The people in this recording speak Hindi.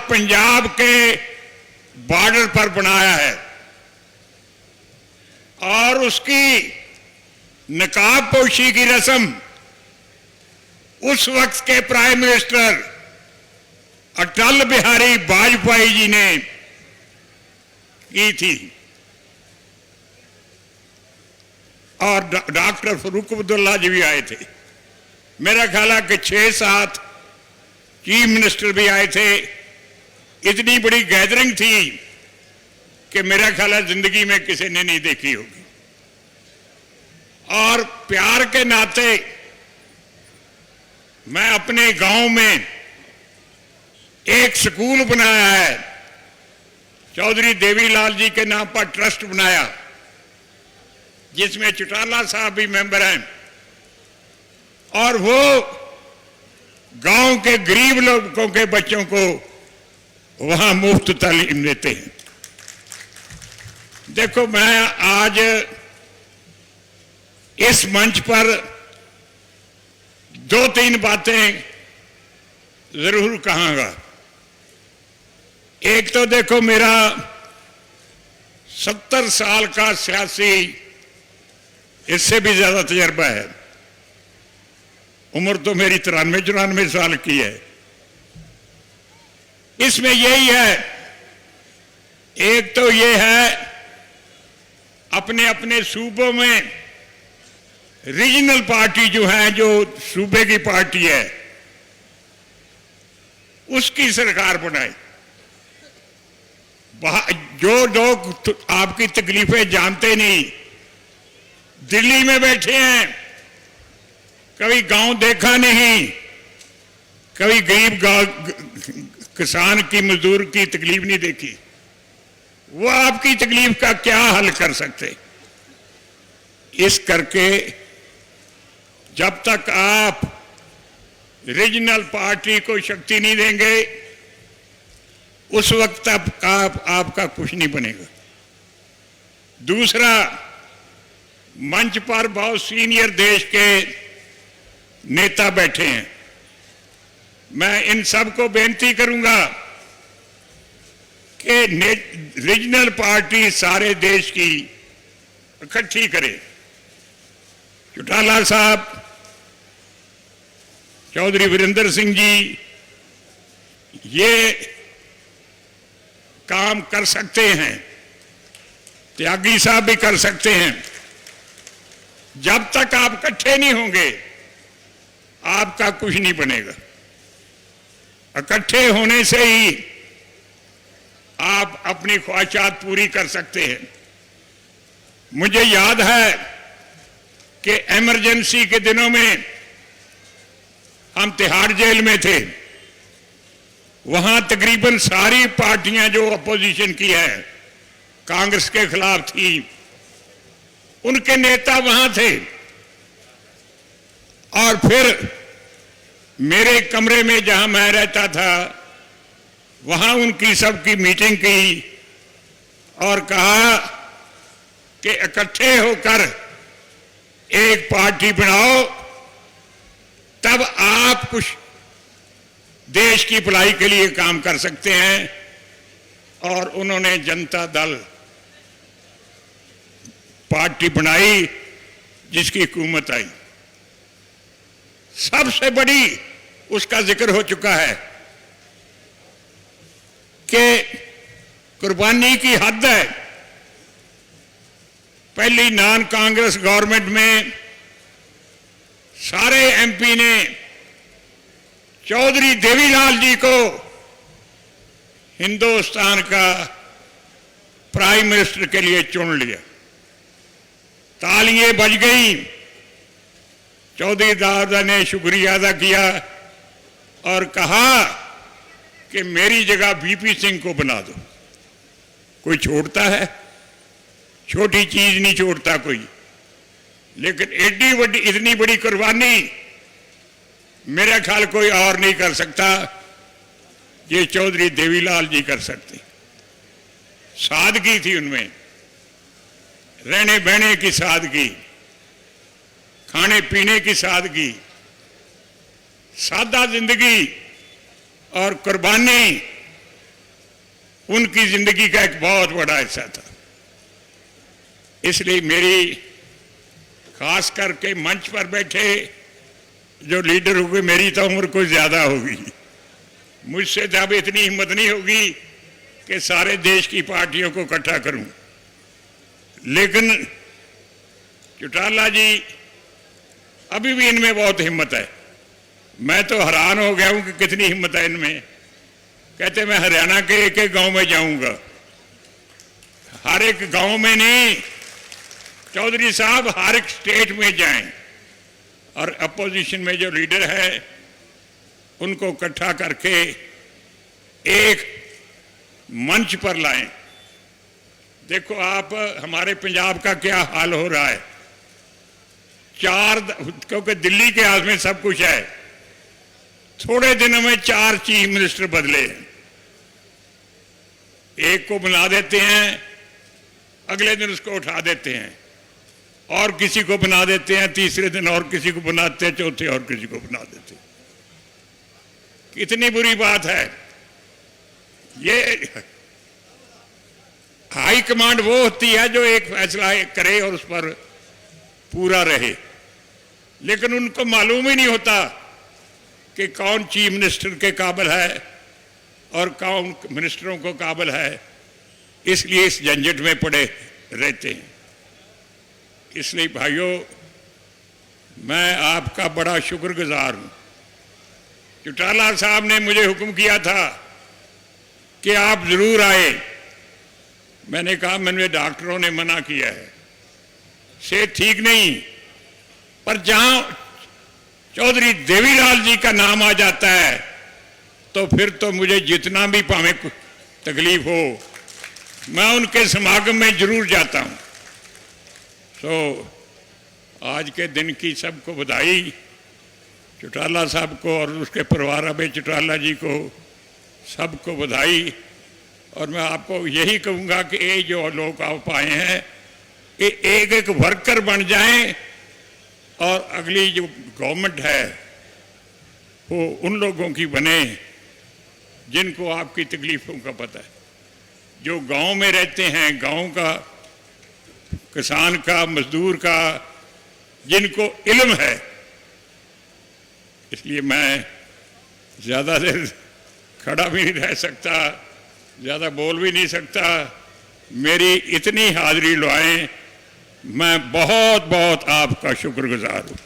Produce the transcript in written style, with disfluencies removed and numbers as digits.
पंजाब के बॉर्डर पर बनाया है और उसकी नकाब पोशी की रस्म उस वक्त के प्राइम मिनिस्टर अटल बिहारी वाजपेयी जी ने की थी और डॉक्टर फरूक अब्दुल्ला जी भी आए थे। मेरा ख्याल है कि 6-7 चीफ मिनिस्टर भी आए थे। इतनी बड़ी गैदरिंग थी कि मेरा ख्याल है जिंदगी में किसी ने नहीं देखी होगी। और प्यार के नाते मैं अपने गांव में एक स्कूल बनाया है, चौधरी देवीलाल जी के नाम पर ट्रस्ट बनाया, जिसमें चौटाला साहब भी मेंबर हैं और वो गांव के गरीब लोगों के बच्चों को वहां मुफ्त तालीम देते हैं। देखो, मैं आज इस मंच पर 2-3 बातें जरूर कहूंगा। एक तो देखो, मेरा 70 साल का सियासी, इससे भी ज्यादा तजर्बा है। उम्र तो मेरी 93-94 साल की है। इसमें यही है, एक तो ये है अपने अपने सूबों में रीजनल पार्टी जो है, जो सूबे की पार्टी है, उसकी सरकार बनाई। जो लोग आपकी तकलीफें जानते नहीं, दिल्ली में बैठे हैं, कभी गांव देखा नहीं, कभी गरीब किसान की, मजदूर की तकलीफ नहीं देखी, वो आपकी तकलीफ का क्या हल कर सकते? इस करके जब तक आप रीजनल पार्टी को शक्ति नहीं देंगे, उस वक्त तक आपका कुछ नहीं बनेगा। दूसरा, मंच पर बहुत सीनियर देश के नेता बैठे हैं। मैं इन सबको बेनती करूंगा कि रीजनल पार्टी सारे देश की इकट्ठी करे। चौटाला साहब, चौधरी वीरेंद्र सिंह जी ये काम कर सकते हैं, त्यागी साहब भी कर सकते हैं। जब तक आप इकट्ठे नहीं होंगे, आपका कुछ नहीं बनेगा। इकट्ठे होने से ही आप अपनी ख्वाहिशात पूरी कर सकते हैं। मुझे याद है कि इमरजेंसी के दिनों में हम तिहाड़ जेल में थे। वहां तकरीबन सारी पार्टियां जो अपोजिशन की है, कांग्रेस के खिलाफ थी, उनके नेता वहां थे। और फिर मेरे कमरे में जहां मैं रहता था, वहां उनकी सबकी मीटिंग की और कहा कि इकट्ठे होकर एक पार्टी बनाओ, तब आप कुछ देश की भलाई के लिए काम कर सकते हैं। और उन्होंने जनता दल पार्टी बनाई, जिसकी हुकूमत आई। सबसे बड़ी उसका जिक्र हो चुका है कि कुर्बानी की हद है। पहली नॉन कांग्रेस गवर्नमेंट में सारे एमपी ने चौधरी देवीलाल जी को हिंदुस्तान का प्राइम मिनिस्टर के लिए चुन लिया। तालियां बज गई। चौधरी दादा ने शुक्रिया अदा किया और कहा कि मेरी जगह वीपी सिंह को बना दो। कोई छोड़ता है? छोटी चीज नहीं छोड़ता कोई। लेकिन एडी बड़ी, इतनी बड़ी कुर्बानी मेरा ख्याल कोई और नहीं कर सकता, ये चौधरी देवीलाल जी कर सकते। सादगी थी उनमें, रहने बहने की सादगी, खाने पीने की सादगी, सादा जिंदगी और कुर्बानी उनकी जिंदगी का एक बहुत बड़ा हिस्सा था। इसलिए मेरी खास करके मंच पर बैठे जो लीडर होंगे, मेरी तो उम्र कुछ ज्यादा होगी, मुझसे तो अब इतनी हिम्मत नहीं होगी कि सारे देश की पार्टियों को इकट्ठा करूं। लेकिन चौटाला जी अभी भी इनमें बहुत हिम्मत है। मैं तो हैरान हो गया हूं कि कितनी हिम्मत है इनमें। कहते मैं हरियाणा के एक एक गांव में जाऊंगा। हर एक गांव में नहीं चौधरी साहब, हर एक स्टेट में जाएं और अपोजिशन में जो लीडर है उनको इकट्ठा करके एक मंच पर लाएं। देखो आप, हमारे पंजाब का क्या हाल हो रहा है। क्योंकि दिल्ली के हाथ में सब कुछ है, थोड़े दिनों में 4 चीफ मिनिस्टर बदले। एक को बना देते हैं, अगले दिन उसको उठा देते हैं, और किसी को बना देते हैं, तीसरे दिन और किसी को बनाते हैं, चौथे और किसी को बना देते हैं। कितनी बुरी बात है ये। हाई कमांड वो होती है जो एक फैसला करे और उस पर पूरा रहे, लेकिन उनको मालूम ही नहीं होता कि कौन चीफ मिनिस्टर के काबिल है और कौन मिनिस्टरों को काबिल है। इसलिए इस झंझट में पड़े रहते हैं। इसलिए भाइयों, मैं आपका बड़ा शुक्रगुजार हूं। चौटाला साहब ने मुझे हुक्म किया था कि आप जरूर आए। मैंने कहा मैंने डॉक्टरों ने मना किया है, सेहत ठीक नहीं, पर जहां चौधरी देवीलाल जी का नाम आ जाता है तो फिर तो मुझे जितना भी भावें तकलीफ हो, मैं उनके समागम में जरूर जाता हूं। तो आज के दिन की सबको बधाई, चौटाला साहब को और उसके परिवार अबे चौटाला जी को सबको बधाई। और मैं आपको यही कहूँगा कि ये जो लोग आप आए हैं, ये एक एक वर्कर बन जाएं और अगली जो गवर्नमेंट है वो उन लोगों की बने जिनको आपकी तकलीफ़ों का पता है, जो गांव में रहते हैं, गांव का, किसान का, मजदूर का, जिनको इल्म है। इसलिए मैं ज़्यादा देर खड़ा भी नहीं रह सकता, ज़्यादा बोल भी नहीं सकता। मेरी इतनी हाजिरी लुआएं, मैं बहुत बहुत आपका शुक्रगुजार हूँ।